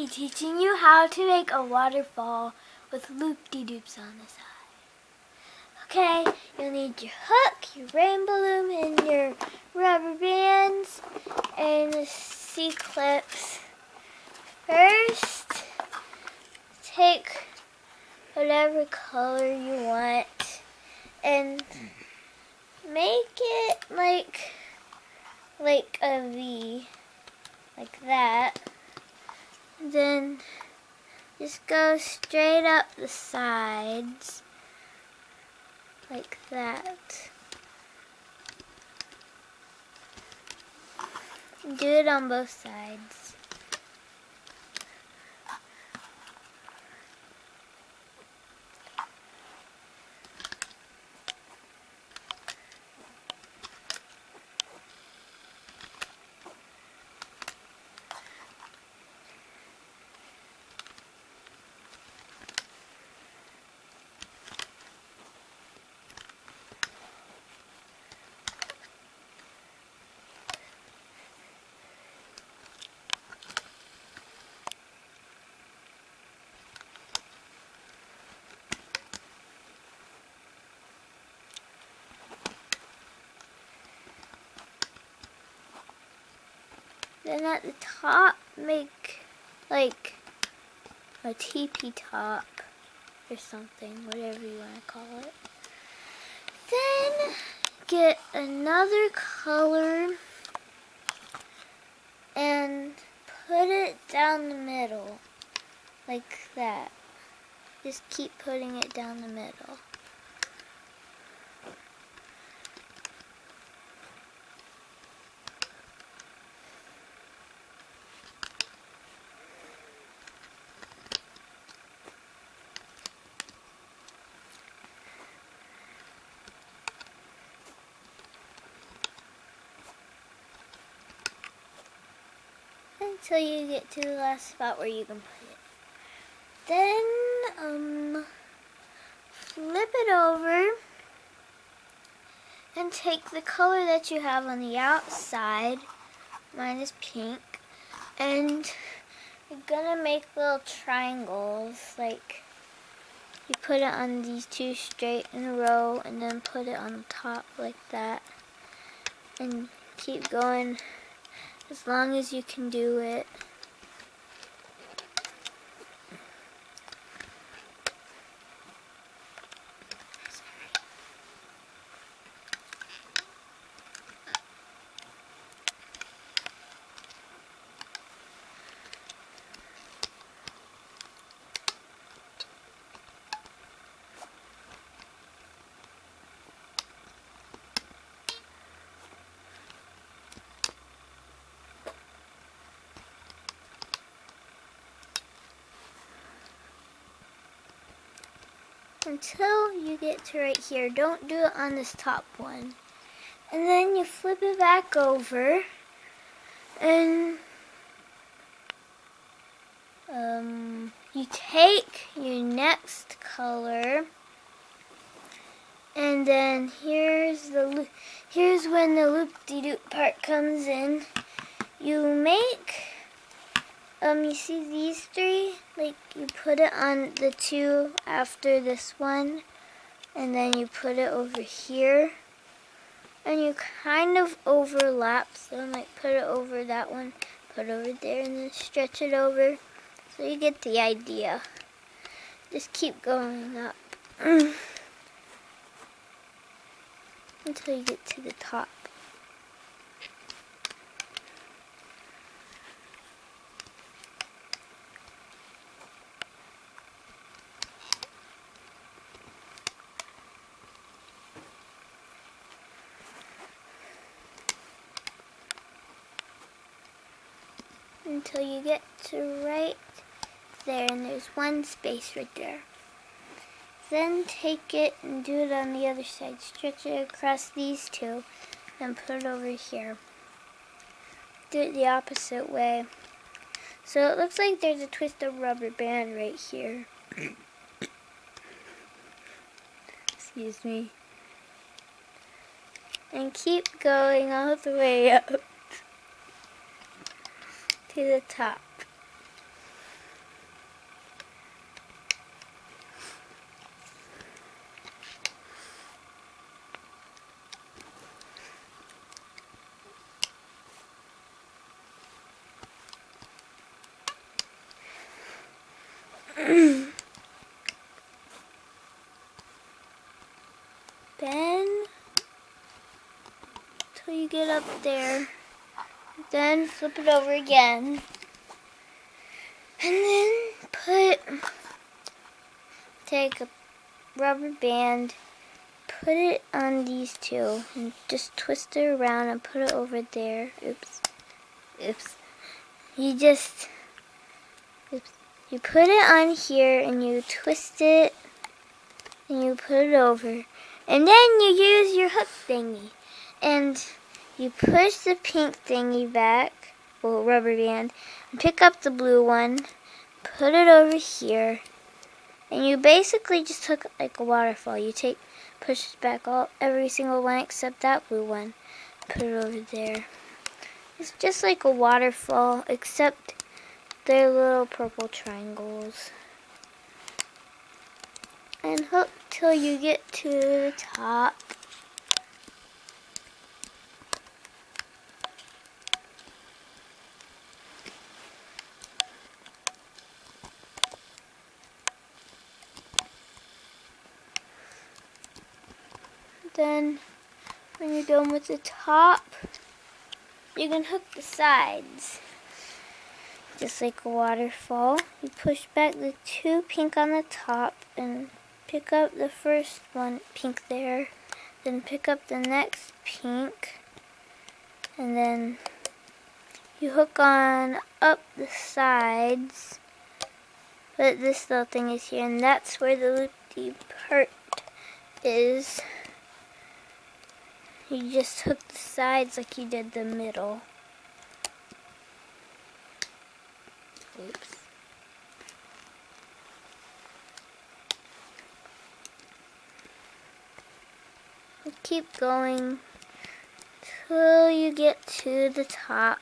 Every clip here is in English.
be teaching you how to make a waterfall with loop-de-doops on the side. Okay, you'll need your hook, your rainbow loom, and your rubber bands, and the C-clips. First, take whatever color you want and make it like a V, like that. Then just go straight up the sides, like that. Do it on both sides. Then at the top, make like a teepee top or something, whatever you want to call it. Then get another color and put it down the middle, like that. Just keep putting it down the middle. Until you get to the last spot where you can put it. Then flip it over and take the color that you have on the outside, mine is pink, and you're gonna make little triangles, like you put it on these two straight in a row and then put it on the top like that, and keep going as long as you can do it. Until you get to right here. Don't do it on this top one. And then you flip it back over and you take your next color, and then here's when the loop-de-doop part comes in. You make you see these three? Like, you put it on the two after this one, and then you put it over here, and you kind of overlap, so like put it over that one, put it over there, and then stretch it over, so you get the idea. Just keep going up until you get to the top. Until you get to right there, and there's one space right there. Then take it and do it on the other side. Stretch it across these two and put it over here. Do it the opposite way. So it looks like there's a twist of rubber band right here. Excuse me. And keep going all the way up to the top. till you get up there. Then flip it over again. And then take a rubber band, put it on these two, and just twist it around and put it over there. Oops. You put it on here and you twist it and you put it over. And then you use your hook thingy. And you push the pink thingy back, well, rubber band, and pick up the blue one, put it over here. And you basically just took like a waterfall. You push back every single one except that blue one. Put it over there. It's just like a waterfall, except they're little purple triangles. And hook till you get to the top. Then, when you're done with the top, you can hook the sides. Just like a waterfall, you push back the two pink on the top and pick up the first one, pink there. Then pick up the next pink. And then you hook on up the sides. But this little thing is here, and that's where the loopty part is. You just hook the sides like you did the middle. Oops. And keep going till you get to the top.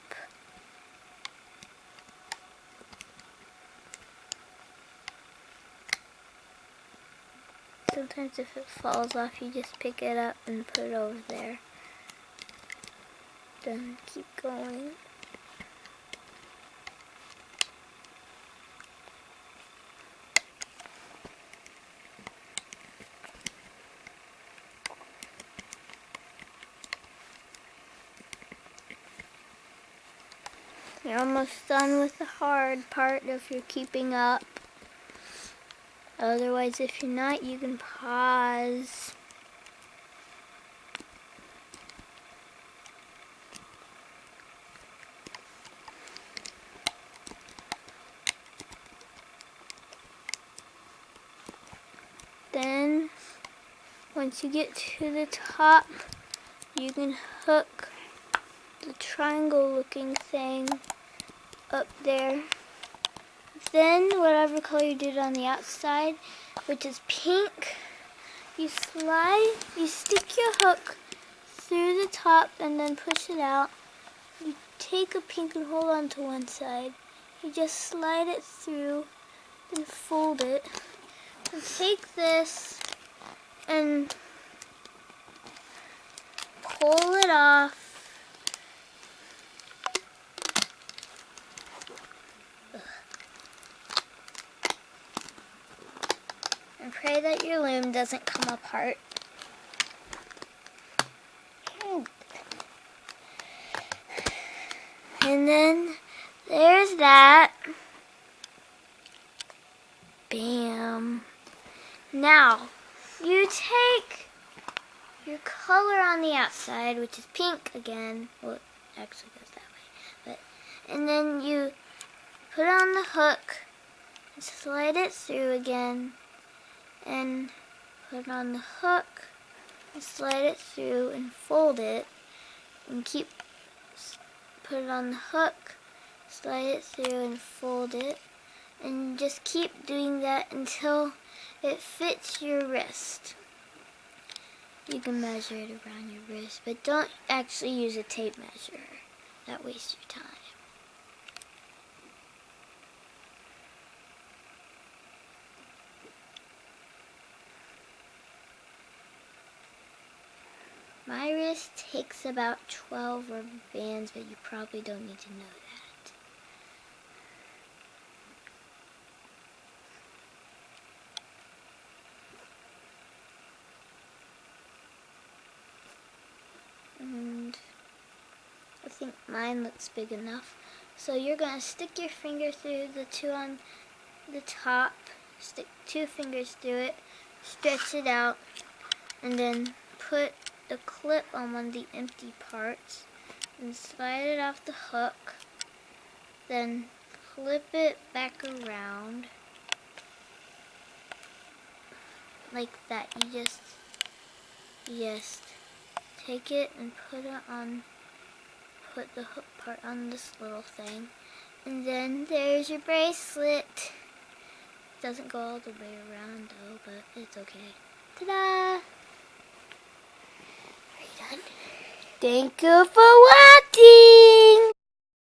Sometimes if it falls off, you just pick it up and put it over there. Then keep going. You're almost done with the hard part if you're keeping up. Otherwise, if you're not, you can pause. Then, once you get to the top, you can hook the triangle looking thing up there. Then whatever color you did on the outside, which is pink, you stick your hook through the top and then push it out. You take a pink and hold on to one side. You just slide it through and fold it. And take this and pull it off. And pray that your loom doesn't come apart. And then there's that. Bam. Now, you take your color on the outside, which is pink again. Well, it actually goes that way. And then you put it on the hook and slide it through again. And put it on the hook and slide it through and fold it and put it on the hook, slide it through and fold it, and just keep doing that until it fits your wrist. You can measure it around your wrist, but don't actually use a tape measure. That wastes your time. My wrist takes about 12 rubber bands, but you probably don't need to know that. And mine looks big enough. So you're going to stick your finger through the two on the top, stick 2 fingers through it, stretch it out, and then put the clip on one of the empty parts and slide it off the hook. Then flip it back around like that. You just take it and put the hook part on this little thing, and then there's your bracelet. Doesn't go all the way around though, but it's okay. Ta-da! Are you done? Thank you for watching!